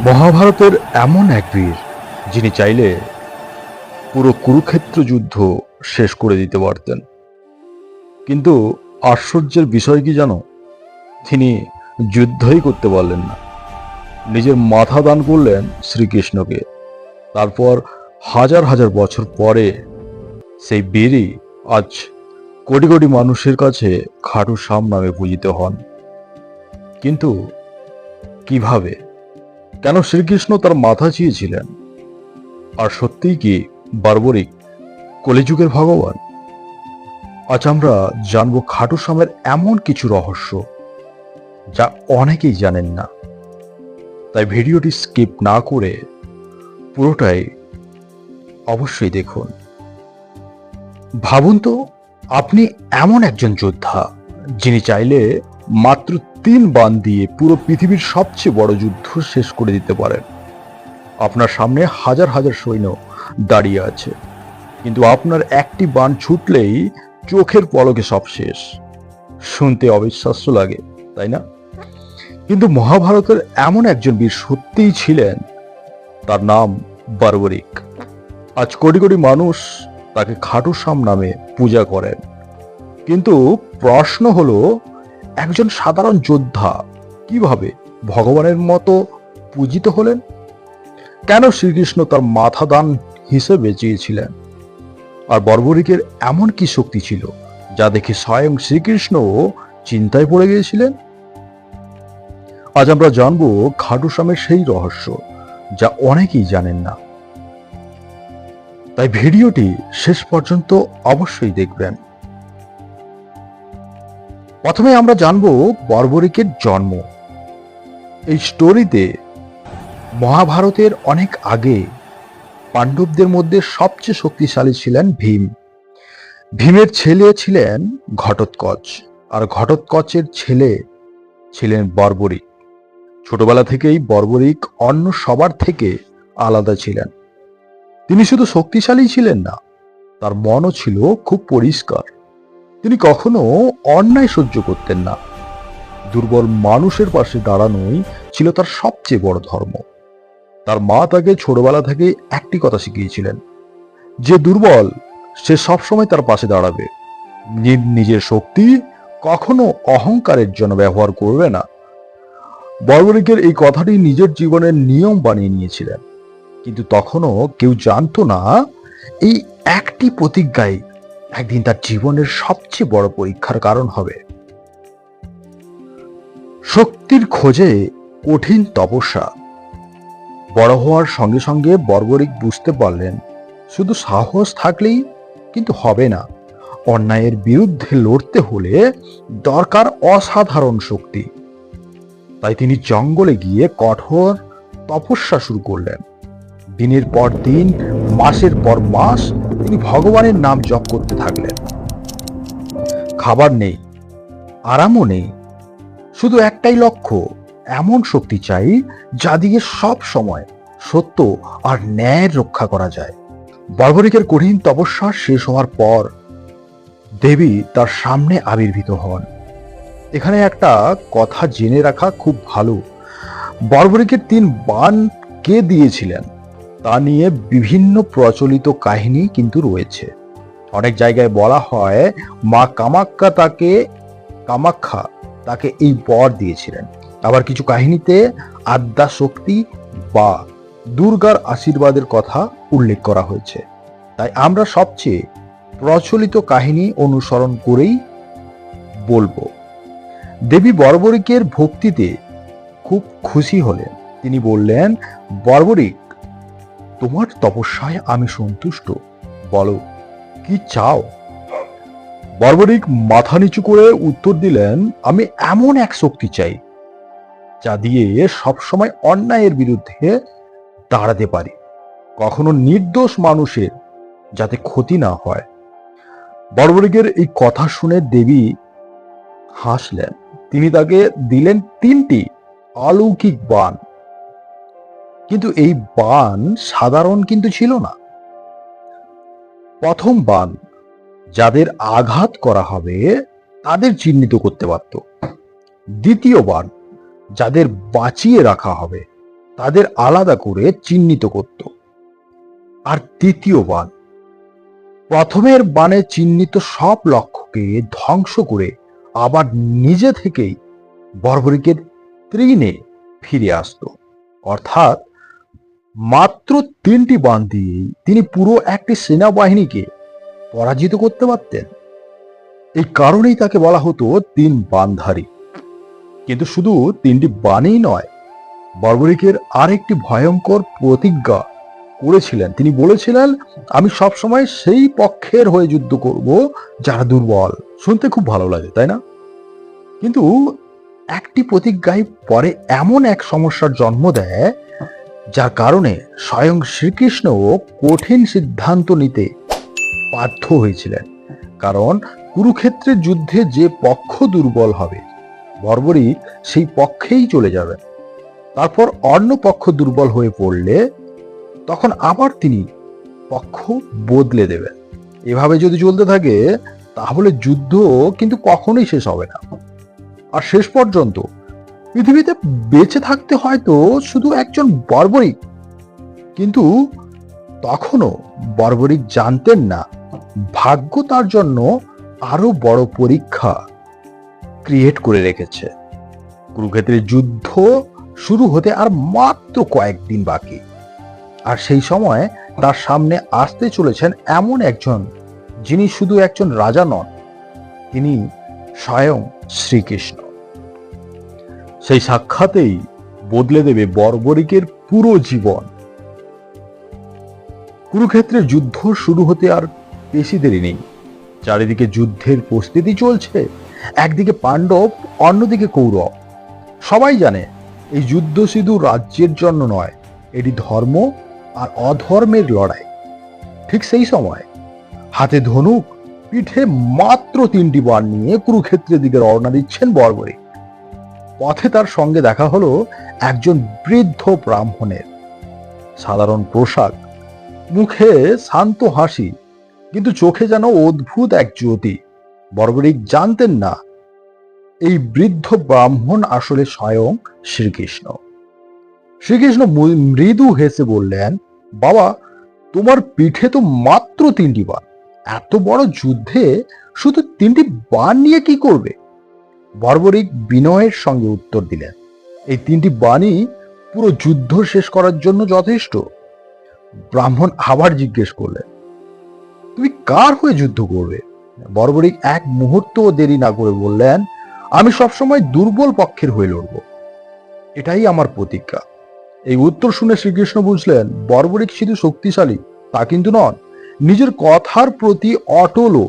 মহাভারতের এমন এক বীর যিনি চাইলে পুরো কুরুক্ষেত্র যুদ্ধ শেষ করে দিতে পারতেন, কিন্তু আশ্চর্যের বিষয় কি জানো, তিনি যুদ্ধই করতে পারলেন না। নিজের মাথা দান করলেন শ্রীকৃষ্ণকে। তারপর হাজার হাজার বছর পরে সেই বীরই আজ কোটি কোটি মানুষের কাছে খাটু শ্যাম নামে পূজিত হন। কিন্তু কিভাবে, কেন শ্রীকৃষ্ণ তার মাথা চেয়েছিলেন? আর সত্যিই কি বার্বরিক কলিযুগের ভগবান? আজ আমরা জানবো খাটু শ্যামের এমন কিছু রহস্য যা অনেকেই জানেন না। তাই ভিডিওটি স্কিপ না করে পুরোটাই অবশ্যই দেখুন। ভাবুন তো, আপনি এমন একজন যোদ্ধা যিনি চাইলে মাত্র 3 বাণ দিয়ে পুরো পৃথিবীর সবচেয়ে বড় যুদ্ধ শেষ করে দিতে পারেন। আপনার সামনে হাজার হাজার সৈন্য দাঁড়িয়ে আছে, কিন্তু আপনার একটি বাণ ছুটলেই চোখের পলকে সব শেষ। শুনতে অবিশ্বাস্য লাগে, তাই না? কিন্তু মহাভারতের এমন একজন বীর সত্যিই ছিলেন, তার নাম বার্বরিক। আজ কোটি কোটি মানুষ তাকে খাটু শ্যাম নামে পূজা করেন। কিন্তু প্রশ্ন হলো, একজন সাধারণ যোদ্ধা কিভাবে ভগবানের মতো পূজিত হলেন? কেন শ্রীকৃষ্ণ তার মাথা দান হিসেবে চেয়েছিলেন? আর বর্বরিকের এমন কি শক্তি ছিল যা দেখে স্বয়ং শ্রীকৃষ্ণও চিন্তায় পড়ে গিয়েছিলেন? আজ আমরা জানবো খাটু শ্যামের সেই রহস্য যা অনেকেই জানেন না। তাই ভিডিওটি শেষ পর্যন্ত অবশ্যই দেখবেন। প্রথমে আমরা জানবো বর্বরিকের জন্ম। এই স্টোরিতে মহাভারতের অনেক আগে পাণ্ডবদের মধ্যে সবচেয়ে শক্তিশালী ছিলেন ভীম। ভীমের ছেলে ছিলেন ঘটোৎকচ, আর ঘটোৎকচের ছেলে ছিলেন বর্বরিক। ছোটবেলা থেকেই বর্বরিক অন্য সবার থেকে আলাদা ছিলেন। তিনি শুধু শক্তিশালী ছিলেন না, তার মনও ছিল খুব পরিষ্কার। তিনি কখনো অন্যায় সহ্য করতেন না। দুর্বল মানুষের পাশে দাঁড়ানোই ছিল তার সবচেয়ে বড় ধর্ম। তার মা তাকে ছোটবেলা থেকে একটি কথা শিখিয়েছিলেন, যে দুর্বল সে সবসময় তার পাশে দাঁড়াবে, নিজের শক্তি কখনো অহংকারের জন্য ব্যবহার করবে না। বর্বরিকের এই কথাটি নিজের জীবনের নিয়ম বানিয়ে নিয়েছিলেন, কিন্তু তখনও কেউ জানতো না এই একটি প্রতিজ্ঞাই একদিন তার জীবনের সবচেয়ে বড় পরীক্ষার কারণ হবে। শক্তির খোঁজে কঠিন তপস্যা। বড় হওয়ার সঙ্গে সঙ্গে বর্বরিক বুঝতে পারলেন, শুধু সাহস থাকলেই কিন্তু হবে না। অন্যায়ের বিরুদ্ধে লড়তে হলে দরকার অসাধারণ শক্তি। তাই তিনি জঙ্গলে গিয়ে কঠোর তপস্যা শুরু করলেন। দিনের পর দিন, মাসের পর মাস তিনি ভগবানের নাম জপ করতে থাকলেন। খাবার নেই, আরামও নেই, শুধু একটাই লক্ষ্য, এমন শক্তি চাই যা দিয়ে সব সময় সত্য আর ন্যায়ের রক্ষা করা যায়। বর্বরিকের কঠিন তপস্যা শেষ হওয়ার পর দেবী তার সামনে আবির্ভূত হন। এখানে একটা কথা জেনে রাখা খুব ভালো, বর্বরিকের 3 বাণ কে দিয়েছিলেন তা নিয়ে বিভিন্ন প্রচলিত কাহিনী কিন্তু রয়েছে। অনেক জায়গায় বলা হয় মা কামাখ্যা তাকে এই বর দিয়েছিলেন। আবার কিছু কাহিনীতে আদ্যা শক্তি বা দুর্গার আশীর্বাদের কথা উল্লেখ করা হয়েছে। তাই আমরা সবচেয়ে প্রচলিত কাহিনী অনুসরণ করেই বলবো। দেবী বর্বরিকের ভক্তিতে খুব খুশি হলেন। তিনি বললেন, বর্বরিক, তোমার তপস্যায় আমি সন্তুষ্ট, বলো কি চাও। বর্বরিক মাথা নিচু করে উত্তর দিলেন, আমি এমন এক শক্তি চাই যা দিয়ে সবসময় অন্যায়ের বিরুদ্ধে দাঁড়াতে পারি, কখনো নির্দোষ মানুষের যাতে ক্ষতি না হয়। বর্বরিকের এই কথা শুনে দেবী হাসলেন। তিনি তাকে দিলেন 3টি অলৌকিক বাণ। কিন্তু এই বাণ সাধারণ কিন্তু ছিল না। প্রথম বাণ যাদের আঘাত করা হবে তাদের চিহ্নিত করতে পারত। দ্বিতীয় বাণ যাদের বাঁচিয়ে রাখা হবে তাদের আলাদা করে চিহ্নিত করত। আর তৃতীয় বাণ, প্রথমের বাণে চিহ্নিত সব লক্ষ্যকে ধ্বংস করে আবার নিজে থেকেই বর্বরিকের তৃণে ফিরে আসত। অর্থাৎ মাত্র 3টি বাণ দিয়েই তিনি পুরো একটি সেনাবাহিনীকে পরাজিত করতে পারতেন। এই কারণেই তাকে বলা হতো 3 বাণধারী। কিন্তু শুধু 3টি বাণই নয়, বর্বরিকের আরেকটি ভয়ঙ্কর প্রতিজ্ঞা করেছিলেন। তিনি বলেছিলেন, আমি সবসময় সেই পক্ষের হয়ে যুদ্ধ করব যারা দুর্বল। শুনতে খুব ভালো লাগে, তাই না? কিন্তু একটি প্রতিজ্ঞাই পরে এমন এক সমস্যার জন্ম দেয়, যার কারণে স্বয়ং শ্রীকৃষ্ণও কঠিন সিদ্ধান্ত নিতে বাধ্য হয়েছিলেন। কারণ কুরুক্ষেত্রের যুদ্ধে যে পক্ষ দুর্বল হবে, বর্বরিক সেই পক্ষেই চলে যাবেন। তারপর অন্য পক্ষ দুর্বল হয়ে পড়লে তখন আবার তিনি পক্ষ বদলে দেবেন। এভাবে যদি চলতে থাকে তাহলে যুদ্ধ কিন্তু কখনোই শেষ হবে না। আর শেষ পর্যন্ত পৃথিবীতে বেঁচে থাকতে হয়তো শুধু একজন বর্বরিক। কিন্তু তখনও বর্বরিক জানতেন না, ভাগ্য তার জন্য আরো বড় পরীক্ষা ক্রিয়েট করে রেখেছে। কুরুক্ষেত্রের যুদ্ধ শুরু হতে আর মাত্র কয়েকদিন বাকি। আর সেই সময় তার সামনে আসতে চলেছেন এমন একজন, যিনি শুধু একজন রাজা নন, তিনি স্বয়ং শ্রীকৃষ্ণ। সেই সাক্ষাতেই বদলে দেবে বর্বরিকের পুরো জীবন। কুরুক্ষেত্রের যুদ্ধ শুরু হতে আর বেশি দেরি নেই। চারিদিকে যুদ্ধের প্রস্তুতি চলছে। একদিকে পাণ্ডব, অন্যদিকে কৌরব। সবাই জানে এই যুদ্ধ শুধু রাজ্যের জন্য নয়, এটি ধর্ম আর অধর্মের লড়াই। ঠিক সেই সময় হাতে ধনুক, পিঠে মাত্র 3টি বাণ নিয়ে কুরুক্ষেত্রের দিকে রওনা দিচ্ছেন বর্বরিক। পথে তার সঙ্গে দেখা হলো একজন বৃদ্ধ ব্রাহ্মণের। সাধারণ পোশাক, মুখে শান্ত হাসি, কিন্তু চোখে যেন অদ্ভুত এক জ্যোতি। বর্বরিক জানতেন না এই বৃদ্ধ ব্রাহ্মণ আসলে স্বয়ং শ্রীকৃষ্ণ। শ্রীকৃষ্ণ মৃদু হেসে বললেন, বাবা, তোমার পিঠে তো মাত্র 3টি বাণ। এত বড় যুদ্ধে শুধু 3টি বাণ নিয়ে কি করবে? বর্বরিক বিনয়ের সঙ্গে উত্তর দিলেন, এই 3টি বাণই পুরো যুদ্ধ শেষ করার জন্য যথেষ্ট। ব্রাহ্মণ আবার জিজ্ঞেস করলেন, তুমি কার হয়ে যুদ্ধ করবে? বর্বরিক এক মুহূর্ত দেরি না করে বললেন, আমি সবসময় দুর্বল পক্ষের হয়ে লড়ব। এটাই আমার প্রতিজ্ঞা। এই উত্তর শুনে শ্রীকৃষ্ণ বুঝলেন, বর্বরিক শুধু শক্তিশালী তা কিন্তু নন, নিজের কথার প্রতি অটলও।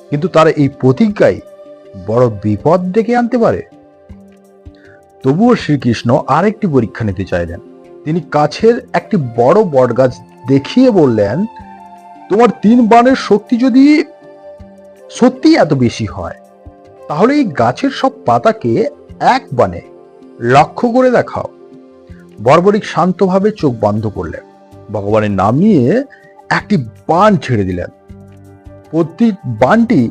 কিন্তু তার এই প্রতিজ্ঞাই বড় বিপদ ডেকে আনতে পারে। তবুও শ্রীকৃষ্ণ আরেকটি পরীক্ষা নিতে চাইলেন। তিনি কাছের একটি বড় বটগাছ দেখিয়ে বললেন, তোমার 3 বাণের শক্তি যদি সত্যি এত বেশি হয়, তাহলে এই গাছের সব পাতাকে এক বাণে লক্ষ্য করে দেখাও। বর্বরিক শান্তভাবে চোখ বন্ধ করলেন, ভগবানের নাম নিয়ে একটি বাণ ছেড়ে দিলেন। প্রতি বাণটি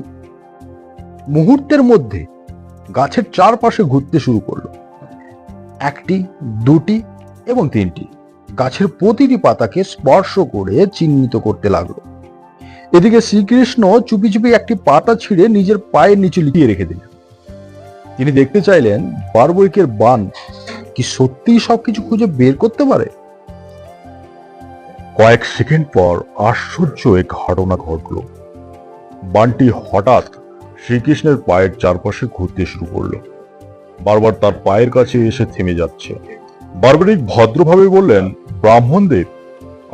মুহূর্তের মধ্যে গাছের চারপাশে ঘুরতে শুরু করলো। 1টি, 2টি এবং 3টি গাছের প্রতিটি পাতাকে স্পর্শ করে চিহ্নিত করতে লাগলো। এদিকে শ্রীকৃষ্ণ চুপি চুপি একটি পাতা ছিঁড়ে নিজের পায়ের নিচে লুকিয়ে রেখে দিলেন। তিনি দেখতে চাইলেন বর্বরিকের বাণ কি সত্যিই সবকিছু খুঁজে বের করতে পারে। কয়েক সেকেন্ড পর আশ্চর্য এক ঘটনা ঘটল। বাণটি হঠাৎ শ্রীকৃষ্ণের পায়ের চারপাশে ঘুরতে শুরু করলো। বারবার তার পায়ের কাছে এসে থেমে যাচ্ছে। বর্বরিক ভদ্রভাবে বললেন, ব্রাহ্মণদেব,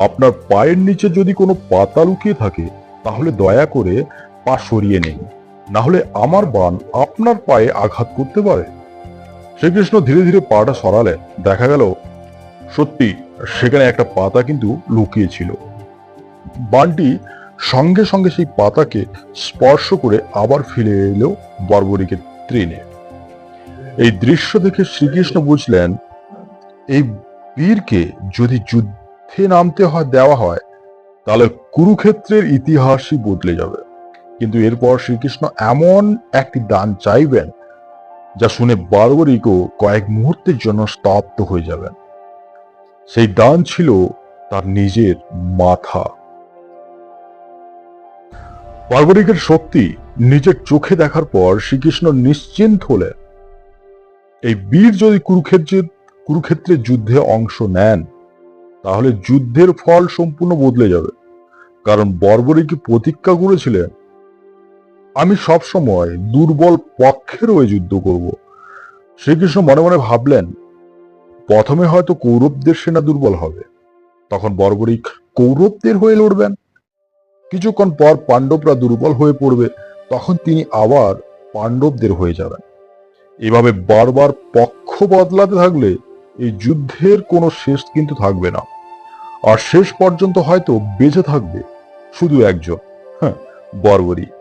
আপনার পায়ের নিচে যদি কোনো পাতা লুকিয়ে থাকে তাহলে দয়া করে পা সরিয়ে নিন, না হলে আমার বাণ আপনার পায়ে আঘাত করতে পারে। শ্রীকৃষ্ণ ধীরে ধীরে পাটা সরালেন। দেখা গেল সত্যি সেখানে একটা পাতা কিন্তু লুকিয়ে ছিল। বাণটি সঙ্গে সঙ্গে সেই পাতাকে স্পর্শ করে আবার ফিরে এলো বর্বরিকের তৃণে। এই দৃশ্য দেখে শ্রীকৃষ্ণ বুঝলেন, এই বীরকে যদি যুদ্ধে নামতে দেওয়া হয় তাহলে কুরুক্ষেত্রের ইতিহাসই বদলে যাবে। কিন্তু এরপর শ্রীকৃষ্ণ এমন একটি দান চাইবেন যা শুনে বর্বরিকও কয়েক মুহূর্তের জন্য স্তব্ধ হয়ে যাবেন। সেই ডান ছিল তার নিজের মাথা। বার্বরিকের শক্তি নিজের চোখে দেখার পর শ্রীকৃষ্ণ নিশ্চিন্ত হলেন, এই বীর যদি কুরুক্ষেত্রের যুদ্ধে অংশ নেন তাহলে যুদ্ধের ফল সম্পূর্ণ বদলে যাবে। কারণ বর্বরিক প্রতিজ্ঞা করেছিলেন, আমি সবসময় দুর্বল পক্ষের হয়ে যুদ্ধ করব। শ্রীকৃষ্ণ মনে মনে ভাবলেন, প্রথমে হয়তো কৌরবদের সেনা দুর্বল হবে, তখন বর্বরিক কৌরবদের হয়ে লড়বেন। কিছুক্ষণ পর পাণ্ডবরা দুর্বল হয়ে পড়বে, তখন তিনি আবার পাণ্ডবদের হয়ে যাবেন। এভাবে বারবার পক্ষ বদলাতে থাকলে এই যুদ্ধের কোনো শেষ কিন্তু থাকবে না। আর শেষ পর্যন্ত হয়তো বেঁচে থাকবে শুধু একজন, হ্যাঁ, বর্বরিক।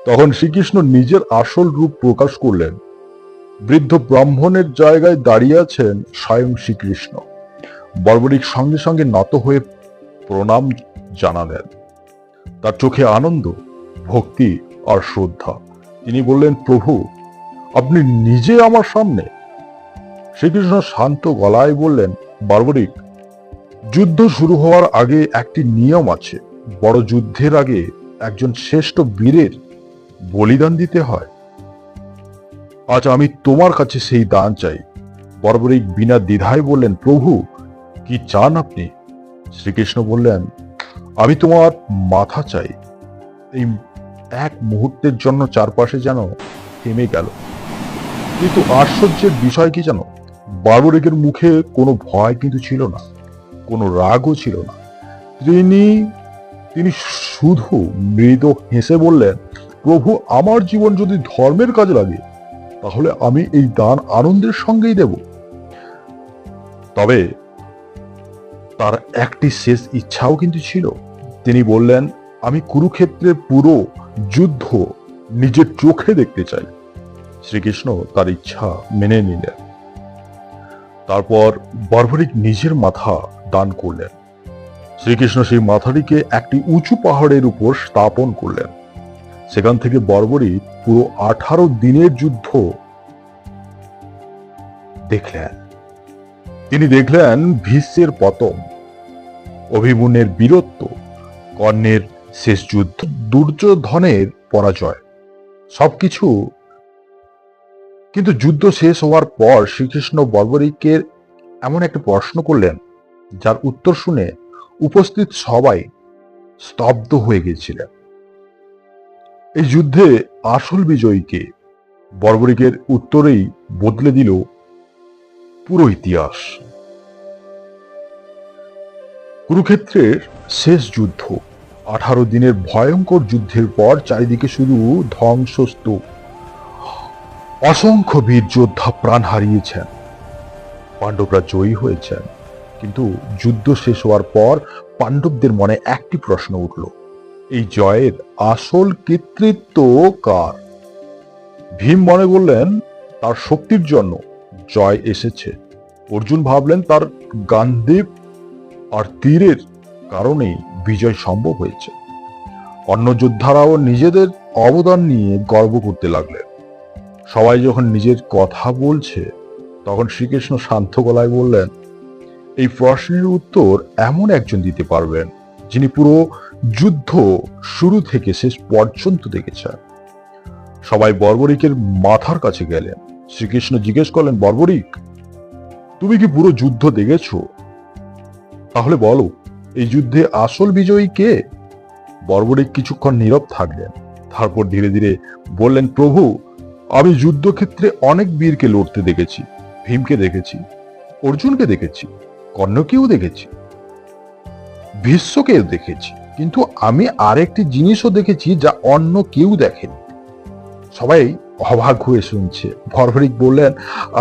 তখন শ্রীকৃষ্ণ নিজের আসল রূপ প্রকাশ করলেন। বৃদ্ধ ব্রাহ্মণের জায়গায় দাঁড়িয়ে আছেন স্বয়ং শ্রীকৃষ্ণ। বর্বরিক সঙ্গে সঙ্গে নত হয়ে প্রণাম জানালেন। তার চোখে আনন্দ, ভক্তি আর শ্রদ্ধা। তিনি বললেন, প্রভু, আপনি নিজে আমার সামনে। শ্রীকৃষ্ণ শান্ত গলায় বললেন, বর্বরিক, যুদ্ধ শুরু হওয়ার আগে একটি নিয়ম আছে। বড় যুদ্ধের আগে একজন শ্রেষ্ঠ বীরের বলিদান দিতে হয়। আজ আমি তোমার কাছে সেই দান চাই। বর্বরিক বিনা দ্বিধায় বললেন, প্রভু, কি চান আপনি? শ্রীকৃষ্ণ বললেন, আমি তোমার মাথা চাই। এই এক মুহূর্তের জন্য চারপাশে যেন থেমে গেল। কিন্তু আশ্চর্যের বিষয় কি জানো, বর্বরিকের মুখে কোনো ভয় কিন্তু ছিল না, কোনো রাগও ছিল না। তিনি শুধু মৃদু হেসে বললেন, প্রভু, আমার জীবন যদি ধর্মের কাজে লাগে তাহলে আমি এই দান আনন্দের সঙ্গেই দেব। তবে তার একটি শেষ ইচ্ছাও কিন্তু ছিল। তিনি বললেন, আমি কুরুক্ষেত্রের পুরো যুদ্ধ নিজের চোখে দেখতে চাই। শ্রীকৃষ্ণ তার ইচ্ছা মেনে নিলেন। তারপর বর্বরিক নিজের মাথা দান করলেন। শ্রীকৃষ্ণ সেই মাথাটিকে একটি উঁচু পাহাড়ের উপর স্থাপন করলেন। সেখান থেকে বর্বরিক পুরো 18 দিনের যুদ্ধ দেখলেন। তিনি দেখলেন ভীষ্মের পতন, অভিমন্যুর বীরত্ব, কর্ণের শেষ যুদ্ধ, দুর্যোধনের পরাজয়, সবকিছু। কিন্তু যুদ্ধ শেষ হওয়ার পর শ্রীকৃষ্ণ বর্বরিকের এমন একটা প্রশ্ন করলেন, যার উত্তর শুনে উপস্থিত সবাই স্তব্ধ হয়ে গেছিলেন। এই যুদ্ধে আসল বিজয়ীকে? বর্বরিকের উত্তরেই বদলে দিল পুরো ইতিহাস। কুরুক্ষেত্রের শেষ যুদ্ধ, 18 দিনের ভয়ঙ্কর যুদ্ধের পর চারিদিকে শুধু ধ্বংসস্তূপ। অসংখ্য বীর যোদ্ধা প্রাণ হারিয়েছেন, পাণ্ডবরা জয়ী হয়েছেন। কিন্তু যুদ্ধ শেষ হওয়ার পর পাণ্ডবদের মনে একটি প্রশ্ন উঠল, এই জয়ের আসল কৃতিত্ব কার? ভীম মনে করলেন তার শক্তির জন্য জয় এসেছে। অর্জুন ভাবলেন তার গান্ডীব আর তীরের কারণেই বিজয় সম্ভব হয়েছে। অন্য যোদ্ধারাও নিজেদের অবদান নিয়ে গর্ব করতে লাগলেন। সবাই যখন নিজের কথা বলছে, তখন শ্রীকৃষ্ণ শান্ত গলায় বললেন, এই প্রশ্নের উত্তর এমন একজন দিতে পারবেন যিনি পুরো যুদ্ধ শুরু থেকে শেষ পর্যন্ত দেখেছেন। সবাই বর্বরিকের মাথার কাছে গেলেন। শ্রীকৃষ্ণ জিজ্ঞেস করলেন, বর্বরিক, তুমি কি পুরো যুদ্ধ দেখেছো? তাহলে বলো, এই যুদ্ধে আসল বিজয়ী কে? বর্বরিক কিছুক্ষণ নীরব থাকলেন, তারপর ধীরে ধীরে বললেন, প্রভু, আমি যুদ্ধক্ষেত্রে অনেক বীরকে লড়তে দেখেছি। ভীমকে দেখেছি, অর্জুনকে দেখেছি, কর্ণকেও দেখেছি, ভীষ্মকেও দেখেছি, কিন্তু আমি আরেকটি জিনিসও দেখেছি যা অন্য কেউ দেখেনি। সবাই অবাক হয়ে শুনছে। বর্বরিক বললেন,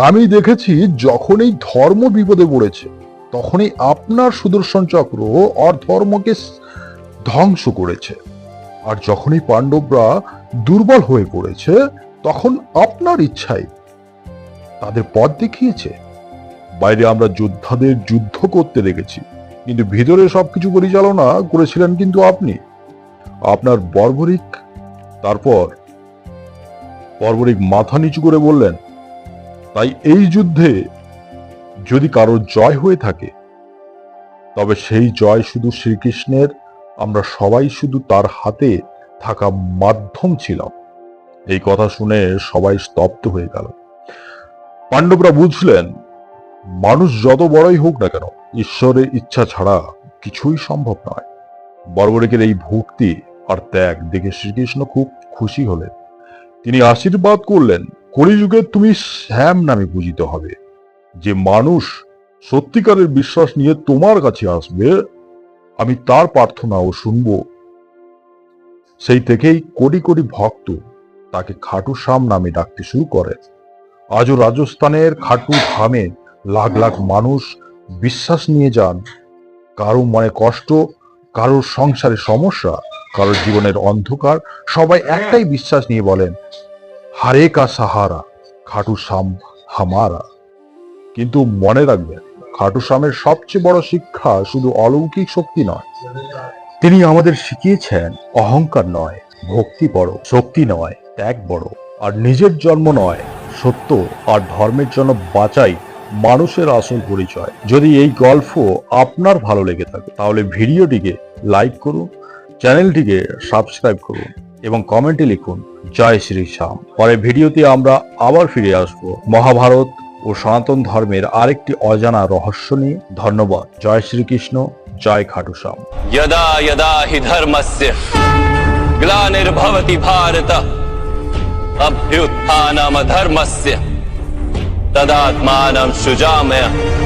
আমি দেখেছি যখনই ধর্ম বিপদে পড়েছে তখনই আপনার সুদর্শন চক্র আর ধর্মকে ধ্বংস করেছে, আর যখনই পাণ্ডবরা দুর্বল হয়ে পড়েছে তখন আপনার ইচ্ছাই তাদের পথ দেখিয়েছে। বাইরে আমরা যোদ্ধাদের যুদ্ধ করতে দেখেছি, কিন্তু ভিতরে সবকিছু পরিচালনা করেছিলেন কিন্তু আপনি, আপনার বর্বরিক। তারপর বর্বরিক মাথা নিচু করে বললেন, তাই এই যুদ্ধে যদি কারো জয় হয়ে থাকে তবে সেই জয় শুধু শ্রীকৃষ্ণের, আমরা সবাই শুধু তার হাতে থাকা মাধ্যম ছিলাম। এই কথা শুনে সবাই স্তব্ধ হয়ে গেল। পাণ্ডবরা বুঝলেন, মানুষ যত বড়ই হোক না কেন, ঈশ্বরের ইচ্ছা ছাড়া কিছুই সম্ভব নয়। বর্বরিকের এই ভক্তি আর ত্যাগ দেখে শ্রীকৃষ্ণ খুব খুশি হলেন। তিনি আশীর্বাদ করলেন, কলিযুগে তুমি শ্যাম নামে পূজিত হবে। যে মানুষ সত্যিকারের বিশ্বাস নিয়ে তোমার কাছে আসবে, আমি তার প্রার্থনাও শুনব। সেই থেকেই কোটি কোটি ভক্ত তাকে খাটু শ্যাম নামে ডাকতে শুরু করেন। আজও রাজস্থানের খাটু ধামে লাখ লাখ মানুষ বিশ্বাস নিয়ে যান। কারো মনে কষ্ট, কারোর সংসারে সমস্যা, কারোর জীবনের অন্ধকার, সবাই একটাই বিশ্বাস নিয়ে বলেন, হারে কা সাহারা খাটু শ্যাম হামারা। কিন্তু মনে রাখবেন, খাটু শ্যামের সবচেয়ে বড় শিক্ষা শুধু অলৌকিক শক্তি নয়, তিনি আমাদের শিখিয়েছেন অহংকার নয়, ভক্তি বড়, শক্তি নয়, ত্যাগ বড়, আর নিজের জন্ম নয়, সত্য আর ধর্মের জন্য বাঁচাই মানুষের আসল পরিচয়। যদি এই গল্প আপনার ভালো লেগে থাকে তাহলে ভিডিওটিকে লাইক করুন, চ্যানেলটিকে সাবস্ক্রাইব করুন এবং কমেন্টে লিখুন জয় শ্রী শ্যাম। পরে ভিডিওতে আমরা আবার ফিরে আসব মহাভারত ও সনাতন ধর্মের আরেকটি অজানা রহস্য নিয়ে। ধন্যবাদ। জয় শ্রীকৃষ্ণ, জয় খাটু শ্যাম। यदा यदा हि धर्मस्य ग्लानिर्भवति भारत अभ्युत्थानमधर्मस्य तदात्मानं सृजाम्यहम्।